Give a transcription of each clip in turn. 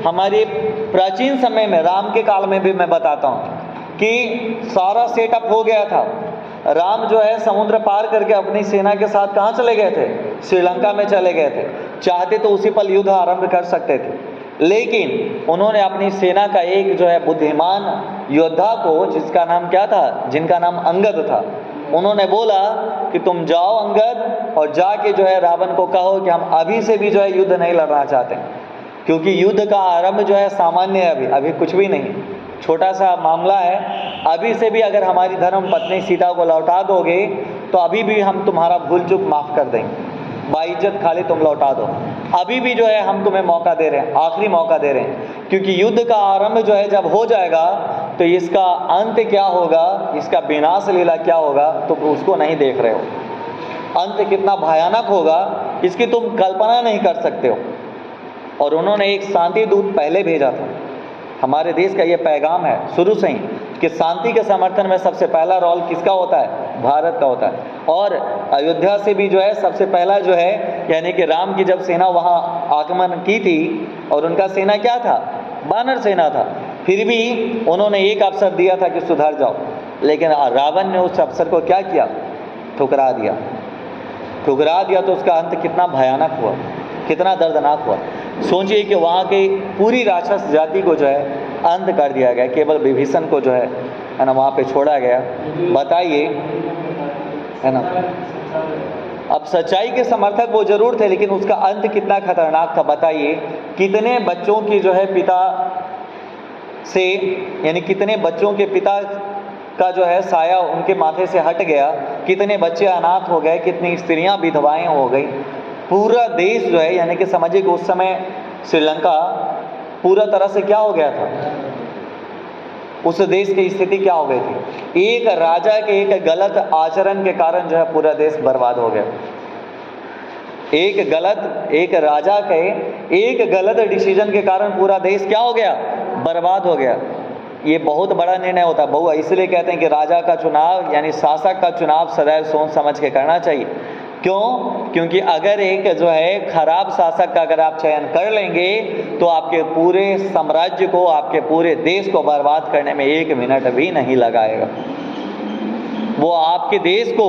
हमारे प्राचीन समय में, राम के काल में भी मैं बताता हूँ कि सारा सेटअप हो गया था। राम जो है समुद्र पार करके अपनी सेना के साथ कहाँ चले गए थे? श्रीलंका में चले गए थे। चाहते तो उसी पल युद्ध आरंभ कर सकते थे, लेकिन उन्होंने अपनी सेना का एक जो है बुद्धिमान योद्धा को, जिसका नाम क्या था? जिनका नाम अंगद था, उन्होंने बोला कि तुम जाओ अंगद और जाके जो है रावण को कहो कि हम अभी से भी जो है युद्ध नहीं लड़ना चाहते, क्योंकि युद्ध का आरंभ जो है सामान्य है, अभी कुछ भी नहीं, छोटा सा मामला है। अभी से भी अगर हमारी धर्म पत्नी सीता को लौटा दोगे तो अभी भी हम तुम्हारा भूल चूक माफ़ कर देंगे, बाइज्जत खाली तुम लौटा दो। अभी भी जो है हम तुम्हें मौका दे रहे हैं, आखिरी मौका दे रहे हैं, क्योंकि युद्ध का आरंभ जो है जब हो जाएगा तो इसका अंत क्या होगा, इसका विनाश लीला क्या होगा, तो उसको नहीं देख रहे हो। अंत कितना भयानक होगा इसकी तुम कल्पना नहीं कर सकते हो। और उन्होंने एक शांति दूत पहले भेजा था। हमारे देश का ये पैगाम है शुरू से ही कि शांति के समर्थन में सबसे पहला रोल किसका होता है? भारत का होता है। और अयोध्या से भी जो है सबसे पहला जो है, यानी कि राम की जब सेना वहाँ आगमन की थी, और उनका सेना क्या था? वानर सेना था, फिर भी उन्होंने एक अवसर दिया था कि सुधर जाओ, लेकिन रावण ने उस अवसर को क्या किया? ठुकरा दिया। ठुकरा दिया तो उसका अंत कितना भयानक हुआ, कितना दर्दनाक हुआ। सोचिए कि वहाँ की पूरी राक्षस जाति को जो है अंत कर दिया गया, केवल विभीषण को जो है ना वहाँ पे छोड़ा गया। बताइए, है ना। अब सच्चाई के समर्थक वो जरूर थे, लेकिन उसका अंत कितना खतरनाक था। बताइए, कितने बच्चों की जो है पिता से, यानी कितने बच्चों के पिता का जो है साया उनके माथे से हट गया, कितने बच्चे अनाथ हो गए, कितनी स्त्रियां विधवाएं हो गई। पूरा देश जो है, यानी कि समझिए कि उस समय श्रीलंका पूरा तरह से क्या हो गया था, उस देश की स्थिति क्या हो गई थी? एक राजा के एक गलत आचरण के कारण जो है पूरा देश बर्बाद हो गया। एक राजा के एक गलत डिसीजन के कारण पूरा देश क्या हो गया? बर्बाद हो गया। ये बहुत बड़ा निर्णय होता है बहु, इसलिए कहते हैं कि राजा का चुनाव यानी शासक का चुनाव सदैव सोच समझ के करना चाहिए। क्यों? क्योंकि अगर एक जो है खराब शासक का अगर आप चयन कर लेंगे तो आपके पूरे साम्राज्य को, आपके पूरे देश को बर्बाद करने में 1 मिनट भी नहीं लगाएगा। वो आपके देश को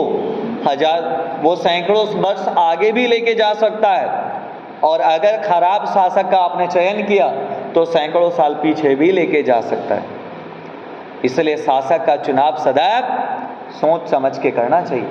वो सैकड़ों वर्ष आगे भी लेके जा सकता है, और अगर खराब शासक का आपने चयन किया तो सैकड़ों साल पीछे भी लेके जा सकता है। इसलिए शासक का चुनाव सदैव सोच समझ के करना चाहिए।